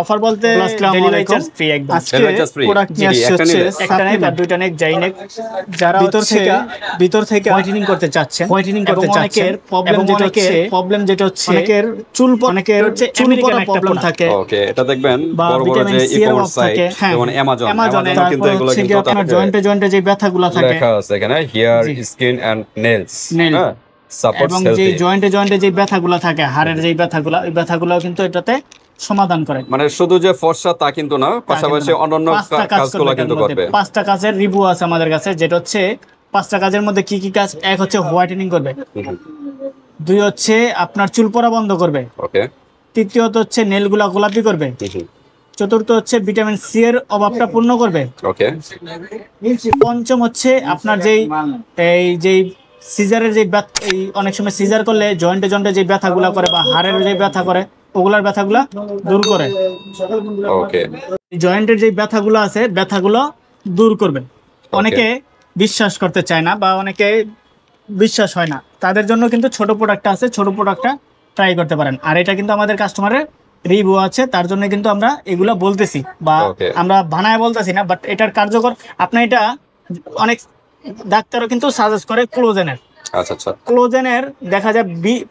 Offer বলতে delivery charge free একদম। আজকে প্রোডাক্ট নিয়ে আসছে একটা নেক আর দুইটা নেক যাই নেক, যারা ভিতর থেকে হোয়াইটেনিং করতে চাচ্ছেন, অনেকের প্রবলেম যেটা হচ্ছে অনেকের চুল হচ্ছে চুল পড়া প্রবলেম থাকে। ওকে, এটা দেখবেন বড় বড় যে ই-কমার্স সাইট যেমন অ্যামাজনে কিন্তু এগুলো কিন্তু আপনার জয়েন্টে যে ব্যথাগুলো থাকে লেখা আছে এখানে হেয়ার স্কিন এন্ড নেলস, হ্যাঁ সাপোর্ট এবং যে জয়েন্টে যে ব্যথাগুলো থাকে হাড়ের যে ব্যথাগুলো, ওই ব্যথাগুলো কিন্তু এটাতে সমাধান করে। মানে শুধু যে ফর্সা তা কিন্তু না, পাশাপাশি অন্যান্য কাজগুলো কিন্তু করবে। 5টা কাজের রিভিউ আছে আমাদের কাছে, যেটা হচ্ছে 5টা কাজের মধ্যে কি কি কাজ। এক হচ্ছে হোয়াইটেনিং করবে, 2 হচ্ছে আপনার চুল পড়া বন্ধ করবে, ওকে, তৃতীয়ত হচ্ছে নেলগুলা গোলাপি করবে, চতুর্থ হচ্ছে ভিটামিন সি এর অভাবটা পূর্ণ করবে, ওকে, পঞ্চম হচ্ছে আপনার যেই সিজারের যে অনেক সময় সিজার করলে জয়েন্টে যে ব্যথাগুলা করে বা হাড়ের যে ব্যথা করে ওগুলার ব্যথাগুলা দূর করে। ওকে, জয়েন্টের যে ব্যথাগুলো আছে ব্যথাগুলো দূর করবে। অনেকে বিশ্বাস করতে চায় না বা অনেকে বিশ্বাস হয় না, তাদের জন্য কিন্তু ছোট প্রোডাক্টটা আছে, ছোট প্রোডাক্টটা ট্রাই করতে পারেন। আর এটা কিন্তু আমাদের কাস্টমারের রিভিউ আছে, তার জন্য কিন্তু আমরা এগুলা বলতেছি বা আমরা বানায় বলতেছি না, বাট এটার কার্যকর। আপনি এটা অনেক ডাক্তারও কিন্তু সাজেস্ট করে ক্লোজেনের। আচ্ছা আচ্ছা, ক্লোজেনের দেখা যায়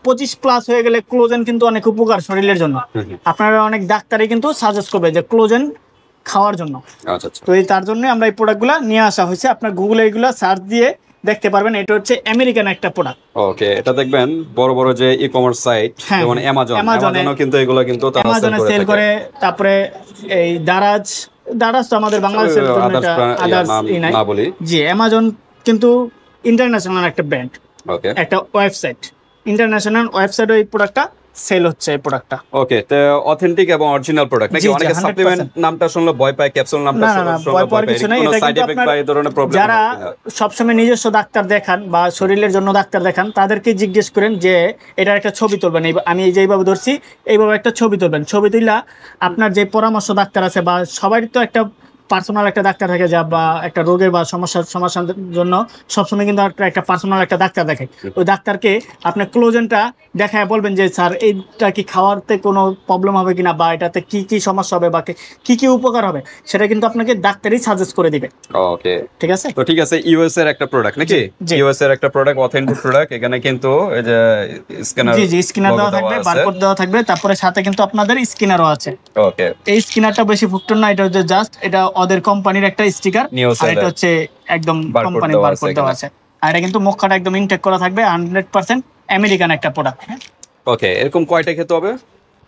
25+ হয়ে গেলে ক্লোজেন কিন্তু অনেক উপকার শরীরের জন্য। আপনারা অনেক ডাক্তারই কিন্তু সাজেস্ট করবে যে ক্লোজেন খাওয়ার জন্য। আচ্ছা আচ্ছা, তো তার জন্য আমরা এই প্রোডাক্টগুলো নিয়ে আসা হয়েছে। আপনার গুগলে এগুলো সার্চ দিয়ে দেখতে পারবেন। এটা হচ্ছে আমেরিকান একটা প্রোডাক্ট। ওকে, এটা দেখবেন বড় বড় যে ই-কমার্স সাইট যেমন অ্যামাজনও কিন্তু এগুলো কিন্তু তারা সেল করে। তারপরে এই দারাজ তো আমাদের বাংলাদেশের জন্য এটা আদার্স না বলি। জি, অ্যামাজন কিন্তু ইন্টারন্যাশনাল একটা ব্র্যান্ড, ওকে, একটা ওয়েবসাইট, ইন্টারন্যাশনাল ওয়েবসাইটে এই প্রোডাক্টটা সেল হচ্ছে। এই প্রোডাক্টটা ওকে, তো অথেন্টিক এবং অরিজিনাল প্রোডাক্ট নাকি? অনেকে সাপ্লিমেন্ট নামটা শুনলে ভয় পায়, ক্যাপসুল নামটা শুনলে ভয় পায়, কোনো সাইড এফেক্ট বা এই ধরনের প্রবলেম? যারা সবসময় নিজস্ব ডাক্তার দেখান বা শরীরের জন্য ডাক্তার দেখান, তাদেরকে জিজ্ঞেস করেন যে এটার একটা ছবি তুলবেন, আমি যেইভাবে ধরছি এইভাবে একটা ছবি তুলবেন। ছবি তুললা আপনার যে পরামর্শ ডাক্তার আছে বা সবারই তো একটা পার্সোনাল একটা ডাক্তার থাকে, যা বা একটা রোগের বা সমস্যার জন্য সবসময় কিন্তু একটা পার্সোনাল একটা ডাক্তার দেখে। ওই ডাক্তারকে আপনি ক্লোজেনটা দেখায় বলবেন যে স্যার এইটা কি খাওয়াতে কোনো প্রবলেম হবে কিনা বা এটাতে কি কি সমস্যা হবে বা কি কি উপকার হবে, সেটা কিন্তু আপনাকে ডাক্তারই সাজেস্ট করে দিবে। ওকে, ঠিক আছে। তো ঠিক আছে, ইউএস এর একটা প্রোডাক্ট নাকি? ইউএস এর একটা প্রোডাক্ট, অথেন্টিক প্রোডাক্ট। এখানে কিন্তু এই যে স্ক্যানার, জি স্ক্যানার দেওয়া থাকবে, বারকোড দেওয়া থাকবে, তারপরে সাথে কিন্তু আপনাদের স্ক্যানারও আছে। ওকে, এই স্ক্যানারটা বেশি ফুটন না, এটা হচ্ছে জাস্ট এটা ওদের কোম্পানির একটা স্টিকার, আর এটা হচ্ছে একদম কোম্পানির বারকোড দেওয়া আছে। আর এটা কিন্তু মুখটা একদম ইনটেক করা থাকবে, 100% আমেরিকান একটা প্রোডাক্ট। ওকে, এরকম কয়টা খেতে হবে?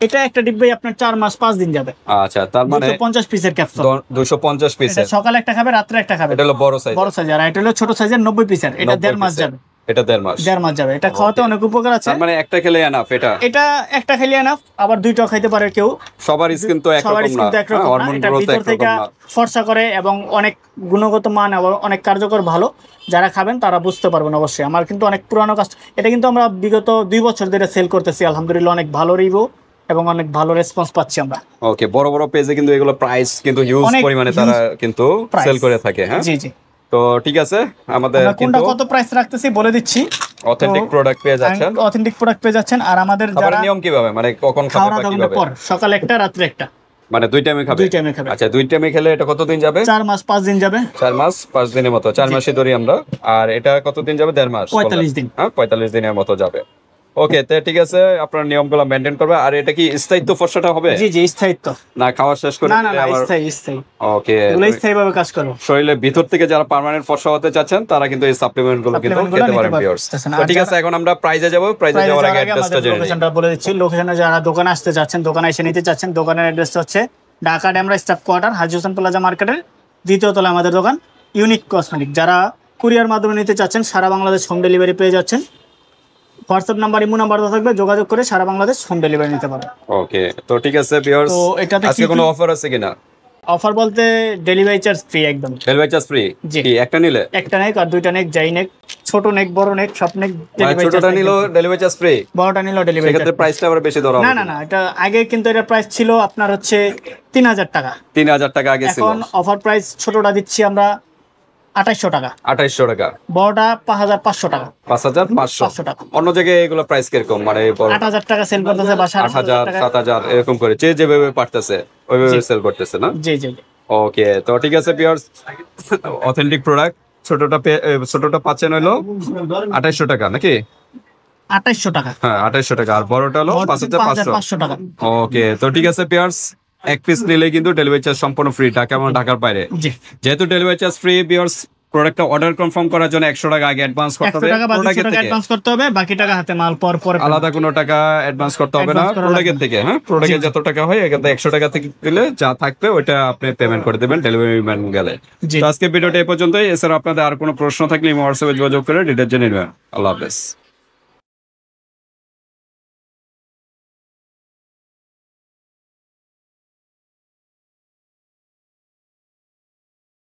এটা একটা ডিব্বাই আপনার 4 মাস 5 দিন যাবে। আচ্ছা, তার মানে 250 পিসের ক্যাপসুল, 250 পিসের। সকালে একটা খাবে, রাতে একটা খাবে। এটা হলো বড় সাইজ, আর এটা হলো ছোট সাইজের 90 পিসের। এটা 1.5 মাস যাবে। এটা 1.5 মাস যাবে। এটা খাওয়াতে অনেক উপকার আছে। তার মানে একটা খেলে এনাফ? এটা একটা খেলে এনাফ, আবার 2টাও খাইতে পারে কেউ। সবার স্কিন তো একরকম না, হরমোন গ্রোথ একরকম না। ফর্সা করে এবং অনেক গুণগত মান এবং অনেক কার্যকর, ভালো। যারা খাবেন তারা বুঝতে পারবেন অবশ্যই। আমার কিন্তু অনেক পুরানো কাজ, এটা কিন্তু আমরা বিগত 2 বছর ধরে সেল করতেছি। আলহামদুলিল্লাহ অনেক ভালো রিভিউ এবং অনেক ভালো রেসপন্স পাচ্ছি আমরা। ওকে, বড় বড় পেজে কিন্তু এগুলো প্রাইস কিন্তু হিউজ পরিমাণে তারা কিন্তু সেল করে থাকে। হ্যাঁ, জি জি। তো ঠিক আছে, আমাদের কোনটা কত প্রাইস রাখতেছি বলে দিচ্ছি। অথেন্টিক প্রোডাক্ট পেয়ে যাচ্ছেন। আর আমাদের যারা নিয়ম কিভাবে, মানে কখন খাবে বা কিভাবে? সকালে একটা, রাতে একটা, মানে 2 টাইমে খাবে? 2 টাইমে খাবে। আচ্ছা, 2 টাইমে খেলে এটা কতদিন যাবে? 4 মাস 5 দিন যাবে। 4 মাস 5 দিনের মতো, 4 মাসই ধরি আমরা। আর এটা কতদিন যাবে? 1.5 মাস, 45 দিন। হ্যাঁ, 45 দিনের মতো যাবে। ওকে, তো ঠিক আছে, আপনার নিয়মগুলো মেইনটেইন করবে। আর এটা কি স্থায়িত্ব ফর্সাটা হবে? জি জি, স্থায়িত্ব। না খাওয়া শেষ করে দিলে আবার স্থায়ী। ওকে, এগুলো স্থায়ীভাবে কাজ করবে। শরীরের ভিতর থেকে যারা পার্মানেন্ট ফর্সা হতে চাচ্ছেন তারা কিন্তু এই সাপ্লিমেন্টগুলো কিন্তু খেতে পারেন ভিউয়ার্স। তো ঠিক আছে, এখন আমরা প্রাইজে যাব। প্রাইজে যাওয়ার আগে অ্যাড্রেসটা জেনে নিই। লোকেশনটা বলে দিচ্ছি। লোকেশনে যারা দোকানে আসতে যাচ্ছেন, দোকানে এসে নিতে চাচ্ছেন, দোকানের অ্যাড্রেসটা হচ্ছে ঢাকা ডেমরা স্টাফ কোয়ার্টার, হাজী হোসেন প্লাজা মার্কেটের 2য় তলায় আমাদের দোকান, ইউনিক কসমেটিক। যারা কুরিয়ার মাধ্যমে নিতে চাচ্ছেন, সারা বাংলাদেশ হোম ডেলিভারি পেয়ে যাচ্ছেন। হোয়াটসঅ্যাপ নাম্বার, ইমো নাম্বার থাকবে, যোগাযোগ করে সারা বাংলাদেশ হোম ডেলিভারি নিতে পারবেন। ওকে, তো ঠিক আছে ভিউয়ার্স, তো এটাতে আজকে কোনো অফার আছে কিনা? অফার বলতে ডেলিভারি চার্জ ফ্রি একদম। Delivery charge free? কি একটা নিলে? একটা নেক আর 2টা নেক, যাই নেক, ছোট নেক, বড় নেক, সব নেক ডেলিভারি চার্জ। ছোটটা নিলো ডেলিভারি চার্জ ফ্রি, বড়টা নিলো ডেলিভারি চার্জ। সেক্ষেত্রে প্রাইসটা আবার বেশি ধরা হবে? না, এটা আগে কিন্তু এটা প্রাইস ছিল আপনার হচ্ছে 3000 টাকা। 3000 টাকা আগে ছিল। এখন অফার প্রাইস ছোটটা দিচ্ছি আমরা 2800 টাকা। 2800 টাকা। বড়টা 5500 টাকা। 5500 টাকা। অন্য জায়গায় এগুলো প্রাইস কিরকম, মানে 8000 টাকা সেল করতেছে বা 8000 7000 এরকম করে, যে যেভাবে পারতেছে। ওইভাবে সেল করতেছে না? জি জি। ওকে, তো ঠিক আছে ভিউয়ার্স, অথেন্টিক প্রোডাক্ট। ছোটটা পাচ্ছেন হলো 2800 টাকা নাকি? 2800 টাকা। হ্যাঁ 2800 টাকা, আর বড়টা হলো 5500 টাকা। ওকে, তো ঠিক আছে ভিউয়ার্স, এক পিস নিলে কিন্তু ডেলিভারি চার্জ সম্পূর্ণ ফ্রি, ঢাকা এবং ঢাকার বাইরে। জি। যেহেতু ডেলিভারি চার্জ ফ্রি ভিউয়ার্স, প্রোডাক্টটা অর্ডার কনফার্ম করার জন্য 100 টাকা আগে অ্যাডভান্স করতে হবে। 100 টাকা বা 200 টাকা অ্যাডভান্স করতে হবে, বাকি টাকা হাতে মাল পরে আলাদা কোনো টাকা অ্যাডভান্স করতে হবে না প্রোডাক্টের থেকে। হ্যাঁ, প্রোডাক্টের যত টাকা হয় এখানে 100 টাকা থেকে দিলে যা থাকবে ওইটা আপনি পেমেন্ট করে দেবেন ডেলিভারি ম্যান গেলে। তো আজকে ভিডিওটা এই পর্যন্তই। এছাড়া আপনাদের আর কোনো প্রশ্ন থাকলে হোয়াটসঅ্যাপে যোগাযোগ করে ডিটেইলস জেনে নেবেন। আল্লাহ হাফেজ।